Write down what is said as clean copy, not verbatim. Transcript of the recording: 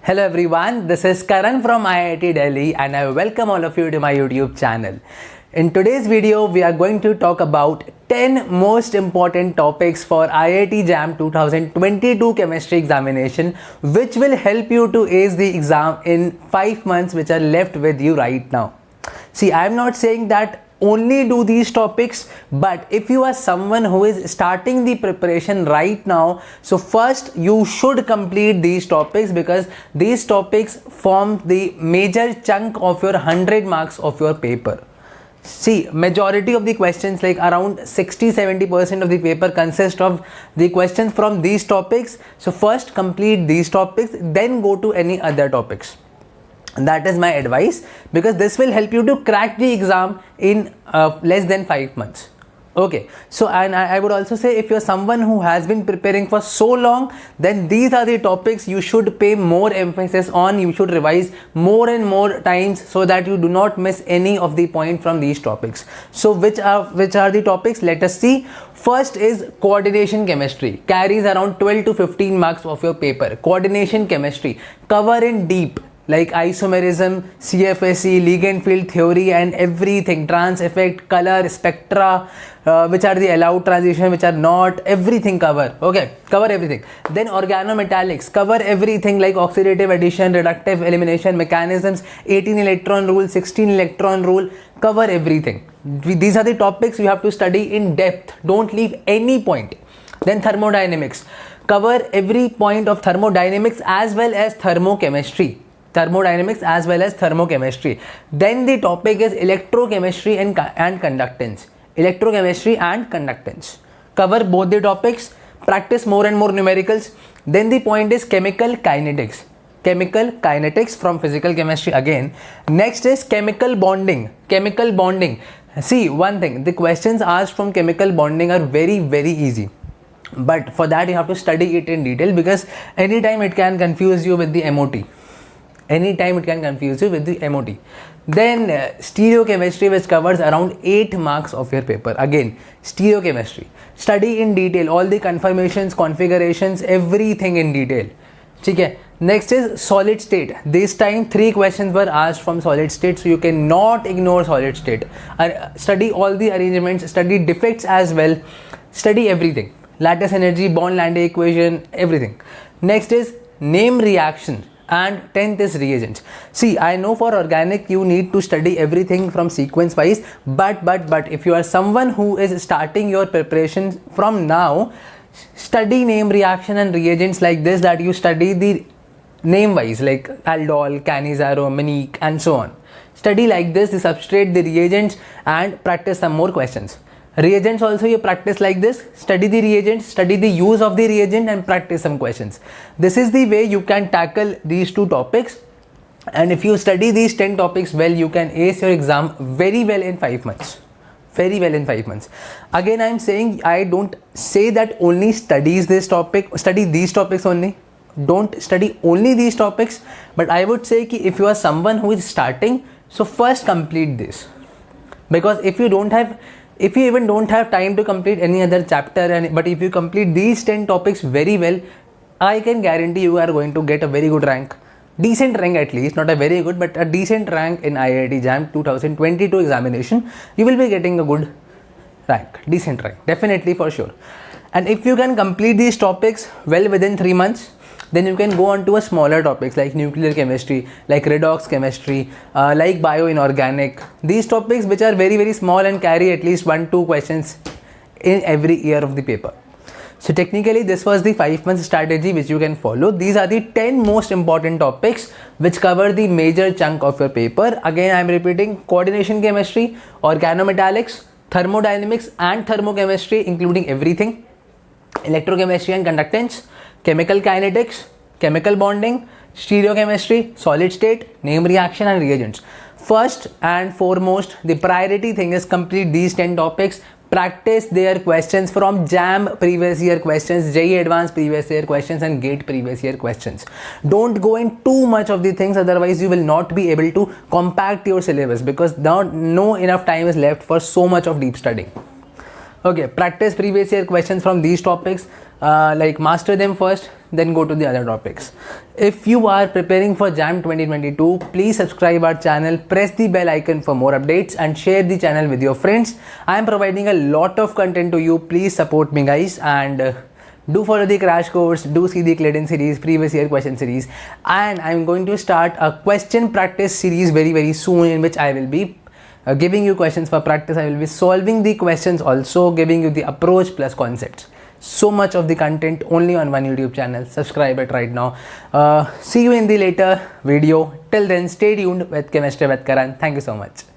Hello everyone, this is Karan from IIT Delhi and I welcome all of you to my YouTube channel. In today's video, we are going to talk about 10 most important topics for IIT JAM 2022 chemistry examination, which will help you to ace the exam in 5 months which are left with you right now. See, I am not saying that only do these topics, but if you are someone who is starting the preparation right now, so first you should complete these topics because these topics form the major chunk of your 100 marks of your paper. See, majority of the questions, like around 60-70% of the paper consists of the questions from these topics. So first complete these topics, then go to any other topics. That is my advice, because this will help you to crack the exam in less than 5 months. Okay, so and I would also say, if you're someone who has been preparing for so long, then these are the topics you should pay more emphasis on. You should revise more and more times so that you do not miss any of the point from these topics. So which are the topics? Let us see. First is coordination chemistry, carries around 12 to 15 marks of your paper. Coordination chemistry, cover in deep, like isomerism, CFSE, ligand field theory and everything, trans effect, color, spectra, which are the allowed transition, which are not, everything cover. Okay, cover everything. Then organometallics, cover everything like oxidative addition, reductive elimination mechanisms, 18 electron rule, 16 electron rule, cover everything. These are the topics you have to study in depth. Don't leave any point. Then thermodynamics, cover every point of thermodynamics as well as thermochemistry. Thermodynamics as well as thermochemistry. Then the topic is electrochemistry and conductance. Electrochemistry and conductance. Cover both the topics. Practice more and more numericals. Then the point is chemical kinetics. Chemical kinetics from physical chemistry again. Next is chemical bonding. Chemical bonding. See, one thing, the questions asked from chemical bonding are very, very easy. But for that you have to study it in detail, because anytime it can confuse you with the MOT. Anytime it can confuse you with the MOT. Then stereochemistry, which covers around 8 marks of your paper. Again, stereochemistry. Study in detail all the conformations, configurations, everything in detail. Okay. Next is solid state. This time 3 questions were asked from solid state, so you cannot ignore solid state. Study all the arrangements, study defects as well, study everything. Lattice energy, bond Lande equation, everything. Next is name reaction. And 10th is reagents. See, I know for organic you need to study everything from sequence wise, but if you are someone who is starting your preparation from now, study name reaction and reagents like this, that you study the name wise, like aldol, Cannizzaro, Monique and so on. Study like this, the substrate, the reagents, and practice some more questions. Reagents also you practice like this, study the reagents, study the use of the reagent and practice some questions. This is the way you can tackle these 2 topics, and if you study these 10 topics well, you can ace your exam very well in 5 months. Very well in 5 months. Again, I am saying, I don't say that only study these topics only. Don't study only these topics, but I would say if you are someone who is starting, so first complete this. Because if you even don't have time to complete any other chapter, but if you complete these 10 topics very well, I can guarantee you are going to get a very good rank. Decent rank at least, not a very good, but a decent rank in IIT JAM 2022 examination. You will be getting a good rank, decent rank, definitely for sure. And if you can complete these topics well within 3 months, then you can go on to a smaller topics like nuclear chemistry, like redox chemistry, like bioinorganic. These topics which are very, very small and carry at least 1-2 questions in every year of the paper. So technically this was the 5 months strategy which you can follow. These are the 10 most important topics which cover the major chunk of your paper. Again, I am repeating: coordination chemistry, organometallics, thermodynamics and thermochemistry, including everything, electrochemistry and conductance, chemical kinetics, chemical bonding, stereochemistry, solid state, name reaction and reagents. First and foremost, the priority thing is complete these 10 topics. Practice their questions from JAM previous year questions, JEE Advanced previous year questions and GATE previous year questions. Don't go in too much of the things, otherwise you will not be able to compact your syllabus, because now no enough time is left for so much of deep studying. Okay, practice previous year questions from these topics. like master them first, then go to the other topics. If you are preparing for JAM 2022, please subscribe our channel, press the bell icon for more updates and share the channel with your friends. I am providing a lot of content to you. Please support me guys, and do follow the crash course, do see the Clayton series, previous year question series, and I'm going to start a question practice series very soon, in which I will be giving you questions for practice. I will be solving the questions, also giving you the approach plus concepts. So much of the content only on one YouTube channel. Subscribe it right now. See you in the later video. Till then, stay tuned with Chemistry with Karan. Thank you so much.